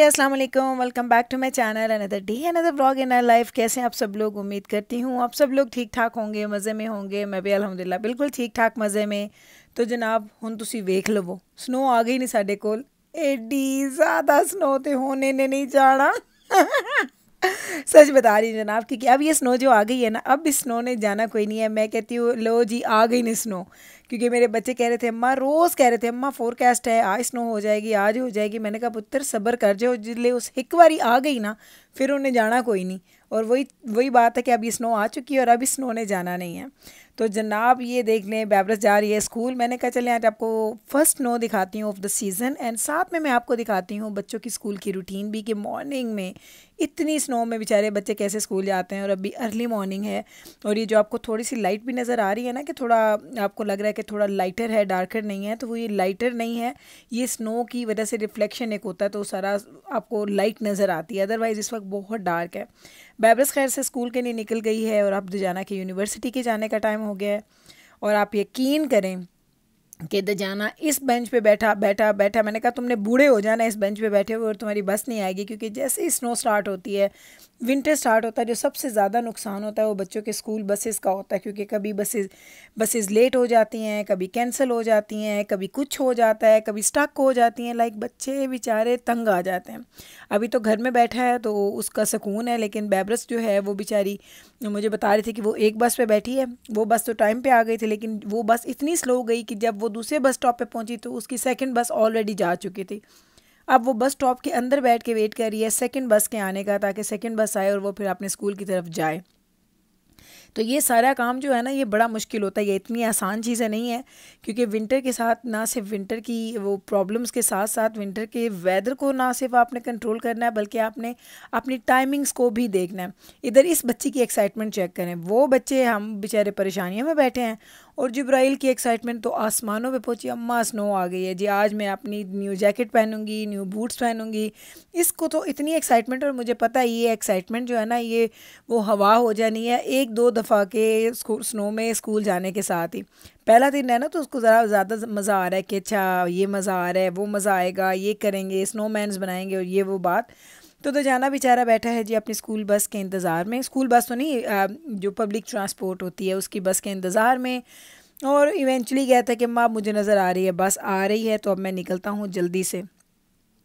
अस्सलाम वालेकुम, welcome back to my channel. Another day another vlog in our life. कैसे हैं आप सब लोग? उम्मीद करती हूँ आप सब लोग ठीक ठाक होंगे, मज़े में होंगे। मैं भी अल्हम्दुलिल्लाह बिल्कुल ठीक ठाक मज़े में। तो जनाब हुण तुसी वेख लवो, स्नो आ गई नहीं साडे कोल। एडी ज़्यादा स्नो तो होने ने नहीं जाना। सच बता रही हूँ जनाब, क्योंकि अब ये स्नो जो आ गई है ना, अब इस स्नो ने जाना कोई नहीं है। मैं कहती हूँ लो जी आ गई नहीं स्नो, क्योंकि मेरे बच्चे कह रहे थे अम्मा, रोज़ कह रहे थे अम्मा फोरकास्ट है, आज स्नो हो जाएगी, आज हो जाएगी। मैंने कहा पुत्र सब्र कर जाओ, जिसले उस एक बारी आ गई ना फिर उन्हें जाना कोई नहीं। और वही वही बात है कि अब ये स्नो आ चुकी है और अब इस स्नो ने जाना नहीं है। तो जनाब ये देख लें, बैबरस जा रही है स्कूल। मैंने कहा चलें आज आपको फर्स्ट स्नो दिखाती हूँ ऑफ द सीज़न, एंड साथ में मैं आपको दिखाती हूँ बच्चों की स्कूल की रूटीन भी, कि मॉर्निंग में इतनी स्नो में बेचारे बच्चे कैसे स्कूल जाते हैं। और अभी अर्ली मॉर्निंग है, और ये जो आपको थोड़ी सी लाइट भी नज़र आ रही है ना, कि थोड़ा आपको लग रहा है कि थोड़ा लाइटर है, डार्कर नहीं है, तो वो ये लाइटर नहीं है, ये स्नो की वजह से रिफ्लेक्शन एक होता है, तो सारा आपको लाइट नज़र आती है। अदरवाइज़ इस वक्त बहुत डार्क है। बैबरस खैर से स्कूल के लिए निकल गई है, और अब दजाना की यूनिवर्सिटी के जाने का टाइम हो गया है। और आप यकीन करें कि दजाना इस बेंच पे बैठा बैठा बैठा, मैंने कहा तुमने बूढ़े हो जाना इस बेंच पे बैठे हुए, और तुम्हारी बस नहीं आएगी। क्योंकि जैसे ही स्नो स्टार्ट होती है, विंटर स्टार्ट होता है, जो सबसे ज़्यादा नुकसान होता है वो बच्चों के स्कूल बसेस का होता है। क्योंकि कभी बसेस लेट हो जाती हैं, कभी कैंसिल हो जाती हैं, कभी कुछ हो जाता है, कभी स्टक हो जाती हैं। लाइक बच्चे बेचारे तंग आ जाते हैं। अभी तो घर में बैठा है तो उसका सुकून है, लेकिन बैबरस जो है वो बेचारी मुझे बता रही थी कि वो एक बस पे बैठी है। वो बस तो टाइम पे आ गई थी, लेकिन वो बस इतनी स्लो गई कि जब वो दूसरे बस स्टॉप पे पहुंची तो उसकी सेकंड बस ऑलरेडी जा चुकी थी। अब वो बस स्टॉप के अंदर बैठ के वेट कर रही है सेकंड बस के आने का, ताकि सेकंड बस आए और वो फिर अपने स्कूल की तरफ जाए। तो ये सारा काम जो है ना, ये बड़ा मुश्किल होता है, ये इतनी आसान चीज़ें नहीं है। क्योंकि विंटर के साथ ना सिर्फ विंटर की वो प्रॉब्लम्स के साथ साथ विंटर के वेदर को ना सिर्फ आपने कंट्रोल करना है, बल्कि आपने अपनी टाइमिंग्स को भी देखना है। इधर इस बच्ची की एक्साइटमेंट चेक करें, वो बच्चे हम बेचारे परेशानियों में बैठे हैं, और जिब्राइल की एक्साइटमेंट तो आसमानों पे पहुंची। अम्मा स्नो आ गई है जी, आज मैं अपनी न्यू जैकेट पहनूंगी, न्यू बूट्स पहनूंगी। इसको तो इतनी एक्साइटमेंट, और मुझे पता है ये एक्साइटमेंट जो है ना, ये वो हवा हो जानी है एक दो दफ़ा के स्नो में स्कूल जाने के साथ ही। पहला दिन है ना, तो उसको ज़रा ज़्यादा मज़ा आ रहा है कि अच्छा ये मज़ा आ रहा है, वो मज़ा आएगा, ये करेंगे, स्नोमैन्स बनाएंगे, और ये वो बात। तो जाना बेचारा बैठा है जी अपनी स्कूल बस के इंतज़ार में। स्कूल बस तो नहीं, जो पब्लिक ट्रांसपोर्ट होती है उसकी बस के इंतज़ार में। और इवेंचुअली कहता है कि माँ मुझे नज़र आ रही है, बस आ रही है, तो अब मैं निकलता हूँ जल्दी से।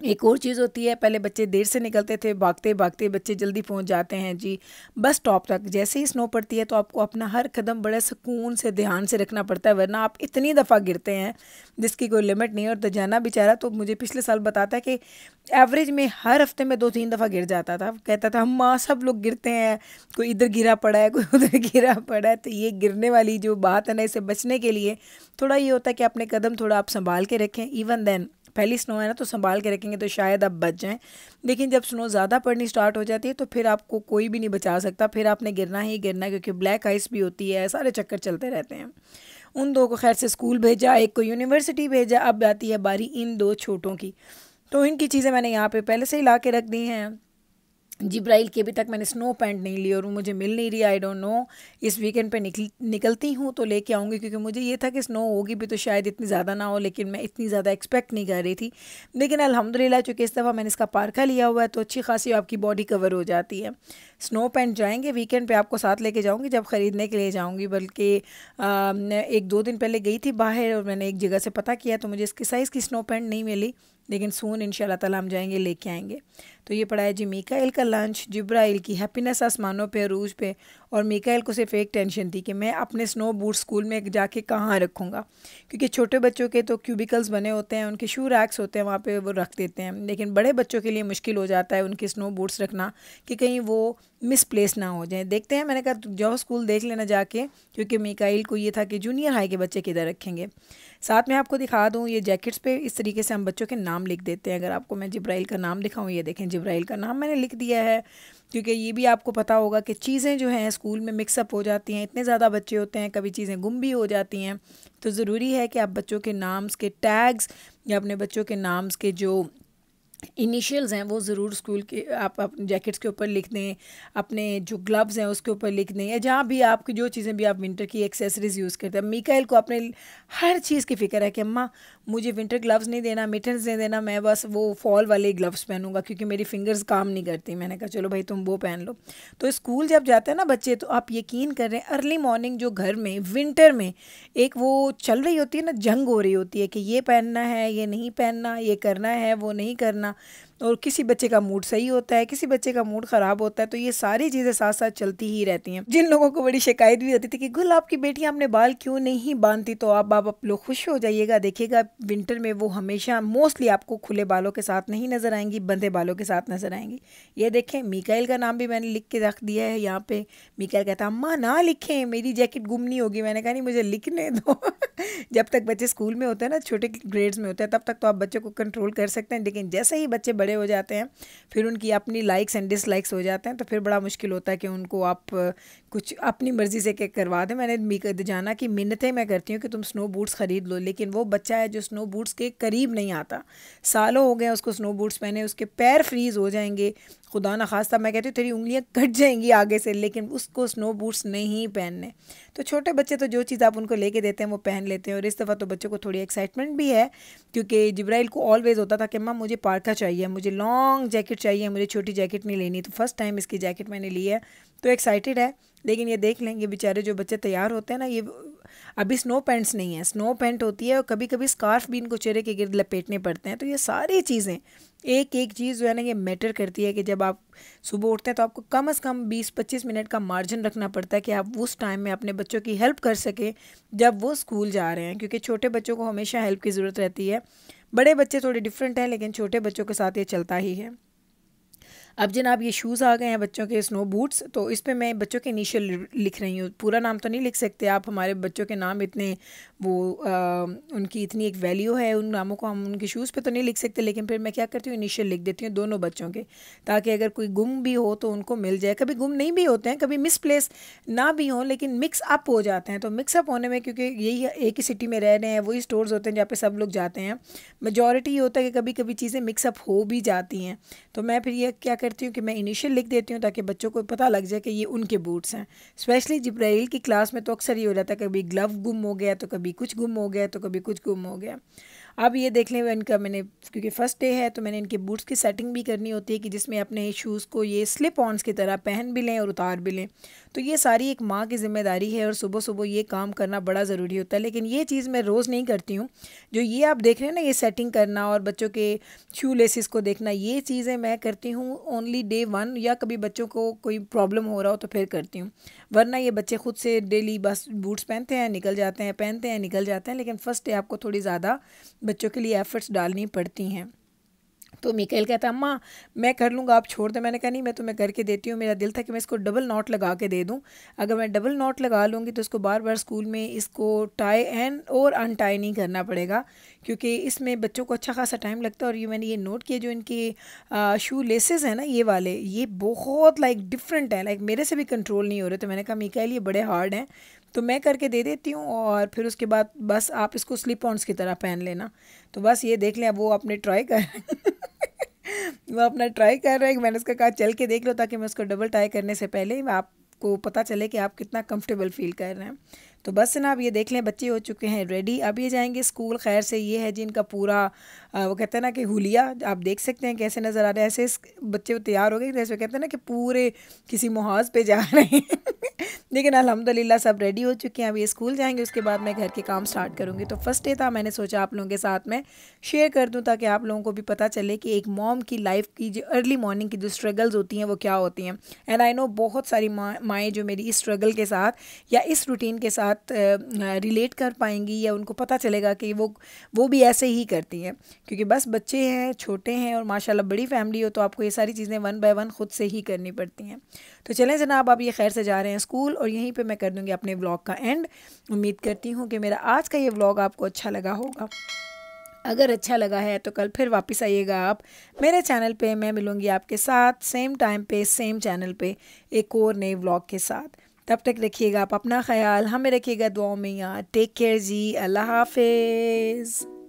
एक और चीज़ होती है, पहले बच्चे देर से निकलते थे, भागते भागते बच्चे जल्दी पहुंच जाते हैं जी बस स्टॉप तक। जैसे ही स्नो पड़ती है तो आपको अपना हर कदम बड़े सुकून से ध्यान से रखना पड़ता है, वरना आप इतनी दफ़ा गिरते हैं जिसकी कोई लिमिट नहीं है। और दजाना बेचारा तो मुझे पिछले साल बताता है कि एवरेज में हर हफ्ते में 2-3 दफ़ा गिर जाता था। कहता था हम माँ सब लोग गिरते हैं, कोई इधर गिरा पड़ा है, कोई उधर गिरा पड़ा है। तो ये गिरने वाली जो बात है ना, इससे बचने के लिए थोड़ा ये होता है कि अपने कदम थोड़ा आप संभाल के रखें। इवन देन पहली स्नो है ना, तो संभाल के रखेंगे तो शायद आप बच जाएं। लेकिन जब स्नो ज़्यादा पड़नी स्टार्ट हो जाती है तो फिर आपको कोई भी नहीं बचा सकता, फिर आपने गिरना ही गिरना है, क्योंकि ब्लैक आइस भी होती है, सारे चक्कर चलते रहते हैं। उन दो को खैर से स्कूल भेजा, एक को यूनिवर्सिटी भेजा। अब आती है बारी इन दो छोटों की। तो इनकी चीज़ें मैंने यहाँ पे पहले से ही ला के रख दी हैं। जिब्राइल की अभी तक मैंने स्नो पैंट नहीं ली, और वो मुझे मिल नहीं रही, आई डोंट नो। इस वीकेंड पे निकलती हूँ तो लेके आऊँगी, क्योंकि मुझे ये था कि स्नो होगी भी तो शायद इतनी ज़्यादा ना हो, लेकिन मैं इतनी ज़्यादा एक्सपेक्ट नहीं कर रही थी। लेकिन अल्हम्दुलिल्लाह चूँकि इस दफ़ा मैंने इसका पारखा लिया हुआ है, तो अच्छी खासी आपकी बॉडी कवर हो जाती है। स्नो पैंट जाएंगे वीकेंड पे, आपको साथ लेके जाऊँगी जब ख़रीदने के लिए जाऊँगी। बल्कि एक दो दिन पहले गई थी बाहर, और मैंने एक जगह से पता किया तो मुझे इसके साइज़ की स्नो पैंट नहीं मिली, लेकिन सून इंशाल्लाह ताला हम जाएंगे लेके आएंगे। तो ये पड़ा है जी मीकाएल का लंच, जिब्राइल की हैप्पीनेस आसमानों पे, अरूज पे। और मीकाएल को सिर्फ एक टेंशन थी कि मैं अपने स्नो बूट स्कूल में जाके कहाँ रखूँगा, क्योंकि छोटे बच्चों के तो क्यूबिकल्स बने होते हैं, उनके शू रैक्स होते हैं, वहाँ पे वो रख देते हैं। लेकिन बड़े बच्चों के लिए मुश्किल हो जाता है उनके स्नो बूट्स रखना, कि कहीं वो मिसप्लेस ना हो जाए। देखते हैं, मैंने कहा जाओ स्कूल देख लेना जाके, क्योंकि मीकाएल को ये था कि जूनियर हाई के बच्चे किधर रखेंगे। साथ में आपको दिखा दूँ, ये जैकेट्स पे इस तरीके से हम बच्चों के नाम लिख देते हैं। अगर आपको मैं जिब्राइल का नाम दिखाऊँ, ये देखें जिब्राइल का नाम मैंने लिख दिया है। क्योंकि ये भी आपको पता होगा कि चीज़ें जो हैं स्कूल में मिक्सअप हो जाती हैं, इतने ज़्यादा बच्चे होते हैं, कभी चीज़ें गुम भी हो जाती हैं। तो ज़रूरी है कि आप बच्चों के नाम्स के टैग्स या अपने बच्चों के नाम्स के जो इनिशियल्स हैं वो ज़रूर स्कूल के आप अपने जैकेट्स के ऊपर लिख दें, अपने जो ग्लव्स हैं उसके ऊपर लिख दें, या जहाँ भी आपकी जो चीज़ें भी आप विंटर की एक्सेसरीज़ यूज़ करते हैं। मीकाइल को अपने हर चीज़ की फ़िक्र है कि अम्मा मुझे विंटर ग्लव्स नहीं देना, मिटन्स नहीं देना, मैं बस वो फॉल वाले ग्लव्स पहनूंगा क्योंकि मेरी फिंगर्स काम नहीं करती। मैंने कहा चलो भाई तुम वो पहन लो। तो स्कूल जब जाते हैं ना बच्चे, तो आप यकीन कर रहे हैं अर्ली मॉर्निंग जो घर में विंटर में एक वो चल रही होती है ना, जंग हो रही होती है कि ये पहनना है, ये नहीं पहनना, ये करना है, वो नहीं करना। और किसी बच्चे का मूड सही होता है, किसी बच्चे का मूड ख़राब होता है, तो ये सारी चीज़ें साथ साथ चलती ही रहती हैं। जिन लोगों को बड़ी शिकायत भी होती थी कि गुल आपकी बेटी आपने बाल क्यों नहीं बांधती, तो आप लोग खुश हो जाइएगा। देखिएगा विंटर में वो हमेशा मोस्टली आपको खुले बालों के साथ नहीं नज़र आएंगी, बंधे बालों के साथ नज़र आएंगी। ये देखें मीकाइल का नाम भी मैंने लिख के रख दिया है यहाँ पे। मीकाइल कहता अम्मा ना लिखें, मेरी जैकेट गुम नहीं होगी। मैंने कहा नहीं, मुझे लिखने दो। जब तक बच्चे स्कूल में होते हैं ना, छोटे ग्रेड्स में होते हैं, तब तक तो आप बच्चों को कंट्रोल कर सकते हैं, लेकिन जैसे ही बच्चे बड़े हो जाते हैं फिर उनकी अपनी लाइक्स एंड डिसलाइक्स हो जाते हैं, तो फिर बड़ा मुश्किल होता है कि उनको आप कुछ अपनी मर्ज़ी से के करवा दें। मैंने जाना कि मिन्नतें मैं करती हूँ कि तुम स्नो बूट्स ख़रीद लो, लेकिन वो बच्चा है जो स्नो बूट्स के करीब नहीं आता। सालों हो गए उसको स्नो बूट्स पहने, उसके पैर फ्रीज़ हो जाएंगे, खुदा ना खास्ता मैं कहती हूँ तेरी उंगलियां कट जाएंगी आगे से, लेकिन उसको स्नो बूट्स नहीं पहनने। तो छोटे बच्चे तो जो चीज़ आप उनको लेके देते हैं वो पहन लेते हैं। और इस दफ़ा तो बच्चों को थोड़ी एक्साइटमेंट भी है क्योंकि जिब्राइल को ऑलवेज़ होता था कि अम्मा मुझे पार्का चाहिए, मुझे लॉन्ग जैकेट चाहिए, मुझे छोटी जैकेट नहीं लेनी। तो फर्स्ट टाइम इसकी जैकेट मैंने ली है, तो एक्साइटेड है। लेकिन ये देख लेंगे बेचारे जो बच्चे तैयार होते हैं ना, ये अभी स्नो पैंट्स नहीं है, स्नो पैंट होती है और कभी कभी स्कार्फ भी इनको चेहरे के गिर्द लपेटने पड़ते हैं। तो ये सारी चीज़ें एक एक चीज़ जो है ना ये मैटर करती है कि जब आप सुबह उठते हैं तो आपको कम से कम 20-25 मिनट का मार्जिन रखना पड़ता है कि आप उस टाइम में अपने बच्चों की हेल्प कर सकें जब वो स्कूल जा रहे हैं, क्योंकि छोटे बच्चों को हमेशा हेल्प की ज़रूरत रहती है। बड़े बच्चे थोड़े डिफरेंट हैं, लेकिन छोटे बच्चों के साथ ये चलता ही है। अब जनाब ये शूज़ आ गए हैं बच्चों के, स्नो बूट्स। तो इस पे मैं बच्चों के इनिशियल लिख रही हूँ, पूरा नाम तो नहीं लिख सकते आप, हमारे बच्चों के नाम इतने वो उनकी इतनी एक वैल्यू है उन नामों को, हम उनके शूज़ पे तो नहीं लिख सकते। लेकिन फिर मैं क्या करती हूँ, इनिशियल लिख देती हूँ दोनों बच्चों के, ताकि अगर कोई गुम भी हो तो उनको मिल जाए। कभी गुम नहीं भी होते हैं, कभी मिसप्लेस ना भी हों, लेकिन मिक्स अप हो जाते हैं। तो मिक्स अप होने में, क्योंकि यही एक ही सिटी में रह रहे हैं, वही स्टोर्स होते हैं जहाँ पे सब लोग जाते हैं, मेजॉरिटी ये होता है कि कभी कभी चीज़ें मिक्सअप हो भी जाती हैं। तो मैं फिर ये क्या करती हूँ कि मैं इनिशियल लिख देती हूँ ताकि बच्चों को पता लग जाए कि ये उनके बूट्स हैं। स्पेशली जिब्राइल की क्लास में तो अक्सर ये हो जाता है, कभी ग्लव गुम हो गया, तो कभी कुछ गुम हो गया, तो कभी कुछ गुम हो गया। अब ये देख लें इनका, मैंने क्योंकि फ़र्स्ट डे है तो मैंने इनके बूट्स की सेटिंग भी करनी होती है कि जिसमें अपने शूज़ को ये स्लिप ऑन्स की तरह पहन भी लें और उतार भी लें। तो ये सारी एक माँ की ज़िम्मेदारी है और सुबह सुबह ये काम करना बड़ा ज़रूरी होता है। लेकिन ये चीज़ मैं रोज़ नहीं करती हूँ। जो ये आप देख रहे हैं ना, ये सेटिंग करना और बच्चों के शू लेसिस को देखना, ये चीज़ें मैं करती हूँ ओनली डे 1, या कभी बच्चों को कोई प्रॉब्लम हो रहा हो तो फिर करती हूँ। वरना ये बच्चे खुद से डेली बस बूट्स पहनते हैं निकल जाते हैं, पहनते हैं निकल जाते हैं। लेकिन फ़र्स्ट डे आपको थोड़ी ज़्यादा बच्चों के लिए एफ़र्ट्स डालनी पड़ती हैं। तो मिकाइल कहता अम्मा मैं कर लूँगा, आप छोड़ दें। मैंने कहा नहीं, मैं तुम्हें करके देती हूँ। मेरा दिल था कि मैं इसको डबल नॉट लगा के दे दूँ। अगर मैं डबल नॉट लगा लूँगी तो इसको बार बार स्कूल में इसको टाई एंड और अनटाई नहीं करना पड़ेगा, क्योंकि इसमें बच्चों को अच्छा खासा टाइम लगता है। और ये मैंने ये नोट किया, जो इनके शू लेसेस हैं ना ये वाले, ये बहुत लाइक डिफरेंट है, लाइक मेरे से भी कंट्रोल नहीं हो रहे। तो मैंने कहा मिकाइल ये बड़े हार्ड हैं, तो मैं करके दे देती हूँ और फिर उसके बाद बस आप इसको स्लिप ऑन्स की तरह पहन लेना। तो बस ये देख लें, अब वो अपने ट्राई कर वो अपना ट्राई कर रहे हैं। मैंने उसका कहा चल के देख लो, ताकि मैं उसको डबल टाई करने से पहले आपको पता चले कि आप कितना कंफर्टेबल फील कर रहे हैं। तो बस ना, अब ये देख लें बच्चे हो चुके हैं रेडी, अब ये जाएंगे स्कूल। खैर से ये है जी इनका पूरा वो कहते हैं ना कि हुलिया, आप देख सकते हैं कैसे नज़र आ रहा है। ऐसे बच्चे तैयार हो गए जैसे कहते हैं ना कि पूरे किसी मुहाज पे जा रहे हैं। लेकिन अल्हम्दुलिल्लाह सब रेडी हो चुके हैं। अब ये स्कूल जाएंगे, उसके बाद मैं घर के काम स्टार्ट करूँगी। तो फर्स्ट डे था, मैंने सोचा आप लोगों के साथ में शेयर कर दूँ ताकि आप लोगों को भी पता चले कि एक मॉम की लाइफ की जो अर्ली मॉर्निंग की जो स्ट्रगल्स होती हैं वो क्या होती हैं। एंड आई नो बहुत सारी माएँ जो मेरी इस स्ट्रगल के साथ या इस रूटीन के साथ रिलेट कर पाएंगी, या उनको पता चलेगा कि वो भी ऐसे ही करती हैं, क्योंकि बस बच्चे हैं, छोटे हैं और माशाल्लाह बड़ी फैमिली हो, तो आपको ये सारी चीज़ें 1 बाय 1 खुद से ही करनी पड़ती हैं। तो चलें जनाब, आप ये खैर से जा रहे हैं स्कूल, और यहीं पे मैं कर दूँगी अपने व्लॉग का एंड। उम्मीद करती हूँ कि मेरा आज का ये व्लॉग आपको अच्छा लगा होगा। अगर अच्छा लगा है तो कल फिर वापस आइएगा आप मेरे चैनल पे। मैं मिलूँगी आपके साथ सेम टाइम पे सेम चैनल पे एक और नए व्लॉग के साथ। तब तक रखिएगा आप अपना ख्याल, हमें रखिएगा दुआओं में यार। टेक केयर जी, अल्लाह हाफिज़।